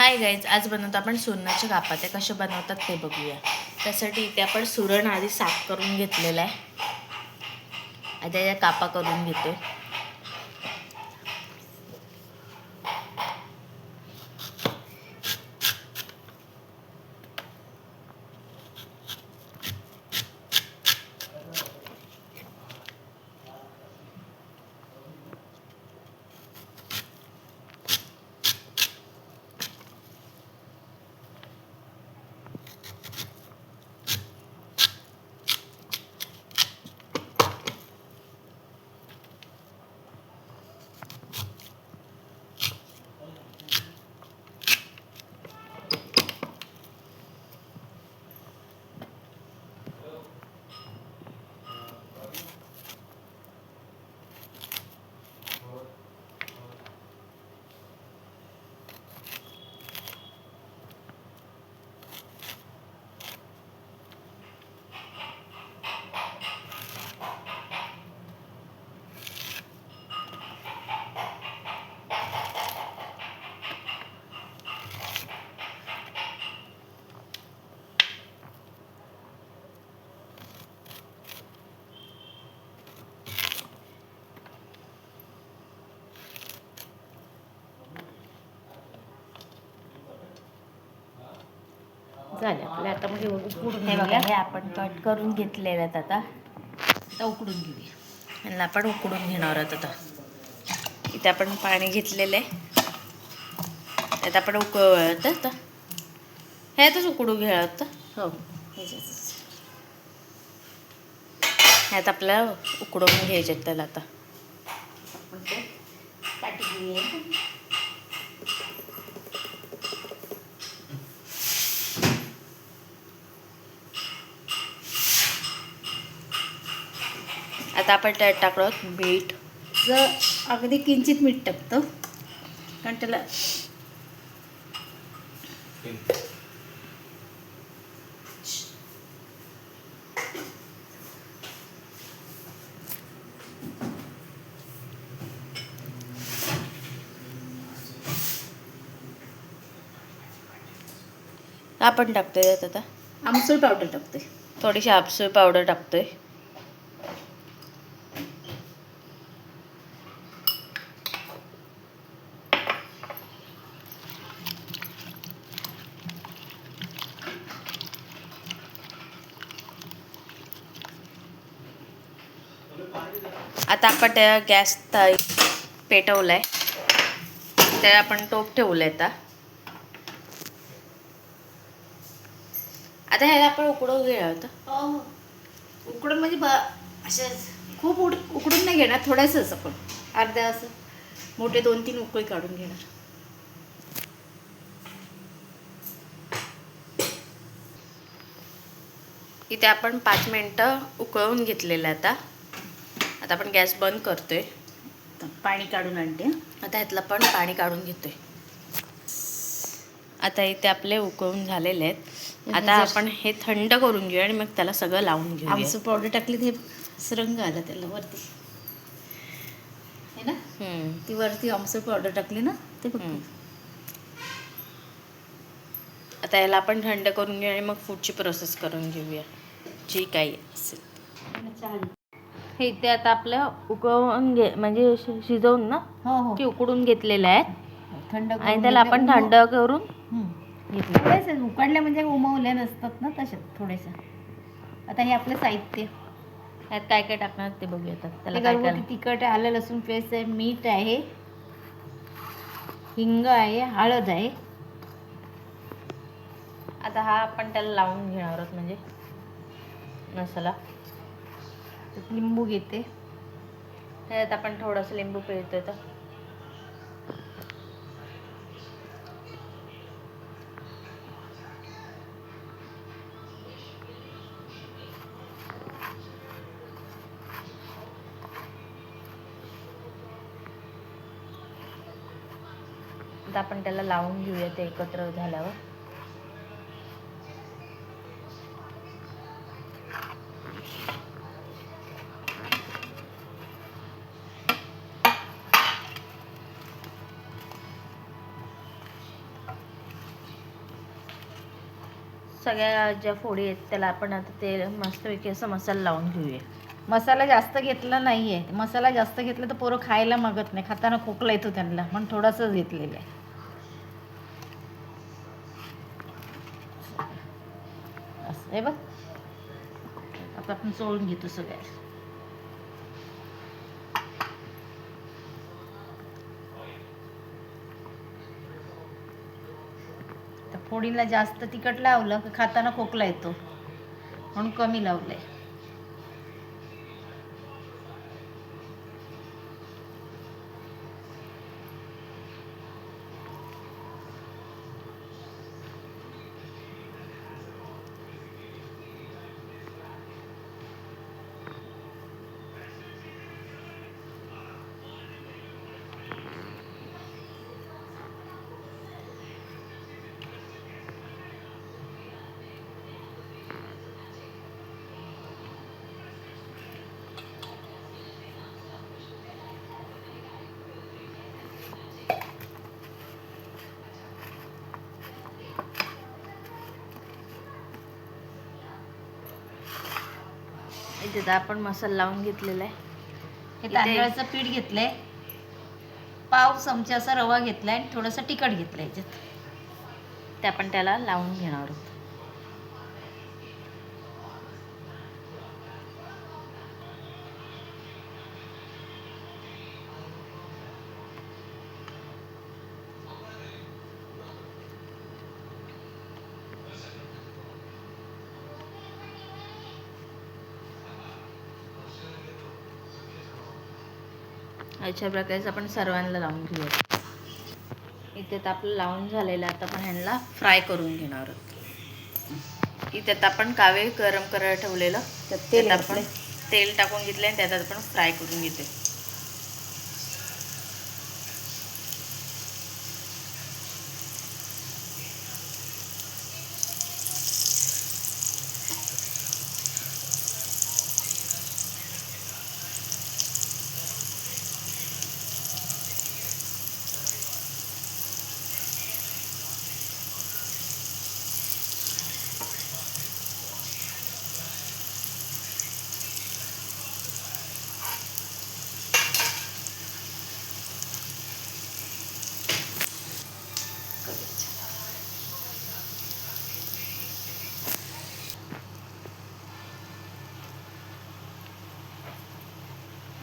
Hi guys, आज बनवतो आपण सुरणाचे कापा. ते कसे बनवतात ते बघूया. त्यासाठी इथे आपण सुरण आधी साफ करून घेतलेला आहे. आता या कापा करून घेतोय. झाले आपले. आता म्हणजे उकडून हे बघा, घेऊया. हे आपण कट करून घेतलेले आहेत. आता उकडून घेऊया. यांना आपण उकडून घेणार आहोत. आता इथे आपण पाणी घेतलेलं आहे. त्यात आपण उकळत आता ह्यातच उकडून घ्यायला. हो, ह्यात आपल्याला उकडवून घ्यायचे त्याला. आता आपण ते काठी घेऊया. आता आपण त्यात टाकलो मीठ. जर अगदी किंचित मीठ टाकतो, कारण त्याला आपण टाकतोय त्यात आता आमसूल पावडर टाकतोय. थोडीशी आमसूल पावडर टाकतोय. आता आपण त्या गॅस पेटवलाय, त्या आपण टोप ठेवलाय. आता ह्याला आपण उकडवून घेणार होतं. हो, उकडून म्हणजे असं खूप उकडून नाही घेणार, थोडंसंच आपण अर्धा असं मोठे 2-3 उकळी काढून घेणार. इथे आपण 5 मिनिटं उकळून घेतलेलं. आता आपण गॅस बंद करतोय. पाणी काढून आणते. आता ह्यातलं पण पाणी काढून घेतोय. आता इथे आपले उकळून झालेले आहेत. आता आपण हे थंड करून घेऊया आणि मग त्याला सगळं लावून घेऊया. आमसूल पावडर टाकली ते रंग आला त्याला वरती, है ना. ती वरती आमसूल पावडर टाकली ना, ते आता याला आपण थंड करून घेऊया आणि मग पुढची प्रोसेस करून घेऊया जी काही असेल. हे इथे आता आपलं उकळून म्हणजे शिजवून ना, हो की उकडून घेतलेलं आहे. थंड आणि त्याला आपण थंड करून थोडेसे उकडल्या म्हणजे उमवल्या नसतात ना, तशा थोडेसे. आता हे आपलं साहित्य, ह्यात काय काय टाकणार ते बघूया. त्याला घरगुती तिखट, आलं लसूण पेस्ट आहे, मीठ आहे, हिंग आहे, हळद आहे. आता हा आपण त्याला लावून घेणार आहोत, म्हणजे मसाला. लिंबू घेते, त्यात आपण थोडंसं लिंबू पिळतोय. आता आपण त्याला लावून घेऊया ते एकत्र झाल्यावर. सगळ्या ज्या फोडी आहेत त्याला आपण आता ते मस्तपैकी असं मसाला लावून घेऊया. मसाला जास्त घेतला नाही आहे. मसाला जास्त घेतला तर पोरं खायला मागत नाही, खाताना खोकला येतो त्यांना, म्हणून थोडंसंच घेतलेलं आहे. असं हे बघ, आता आपण चोळून घेतो सगळ्या. तर फोडीला जास्त तिखट लावलं की खाताना खोकला येतो, म्हणून कमी लावलंय. इथे तर आपण मसाला लावून घेतलेला आहे. हे तांदळाचं पीठ घेतलंय, पाव चमचा असा रवा घेतलाय आणि थोडंसं तिखट घेतलंय याच्यात. ते आपण त्याला लावून घेणार आहोत. अशा प्रकारे आपण सर्वांना लावून घेऊया. इथे तर आपलं लावून झालेलं आहे. आता आपण ह्यांना फ्राय करून घेणार आहोत. इथे तर आपण कावे गरम करायला ठेवलेलं, त्यात आपण तेल टाकून घेतले आणि त्यात आपण फ्राय करून घेते.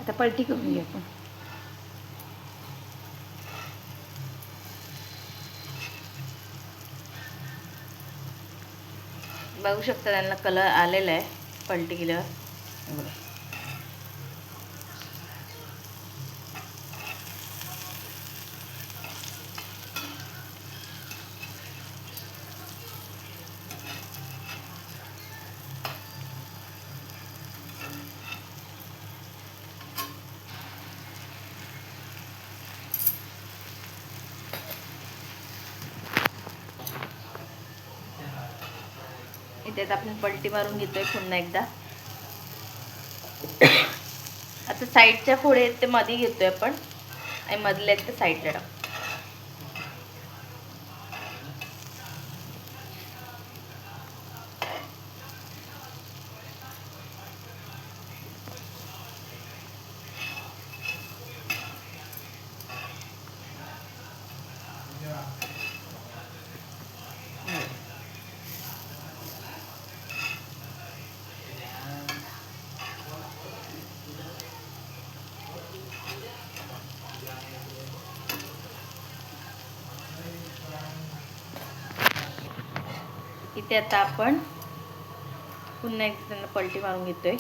आता पलटी करून घेऊ आपण. बघू शकता त्यांना कलर आलेला आहे पलटी केल्यावर. इथे आपण पलटी मारून घेतोय पुन्हा एकदा. आता साईडच्या फोडी आहेत ते मध्ये घेतोय आपण आणि मधले आहेत ते साईडला टाकतो. इथे आता आपण पुन्हा एकदा त्यांना पलटी मारून घेतोय.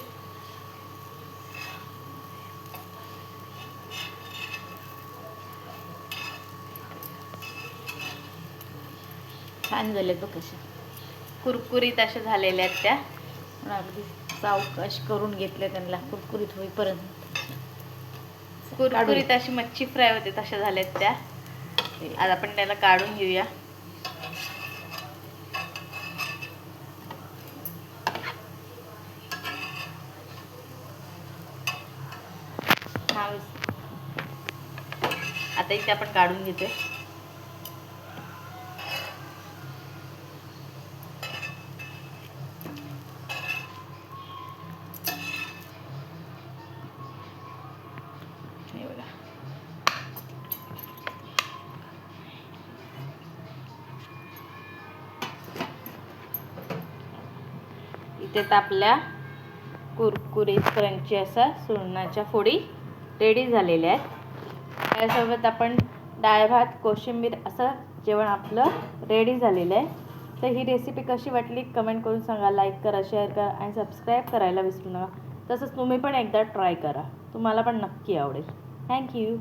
छान झाले बघ, कशा कुरकुरीत अशा झालेल्या आहेत त्या. पण अगदी सावकाश करून घेतले त्यांना कुरकुरीत होईपर्यंत. कुरकुरीत अशी मच्छी फ्राय होते तशा झाल्यात त्या. आज आपण त्याला काढून घेऊया. आता इथे आपण काढून घेतोय. इथे तर आपल्या कुरकुरीत क्रंची असा सुरणाच्या फोडी रेडी झालेल्या आहेत. त्यासोबत आपण डाळ भात कोशिंबीर असं जेवण आपलं रेडी झालेलं आहे. तर ही रेसिपी कशी वाटली कमेंट करून सांगा. लाईक करा, शेअर करा आणि सबस्क्राईब करायला विसरू नका. तसंच तुम्ही पण एकदा ट्राय करा, तुम्हाला पण नक्की आवडेल. थँक्यू.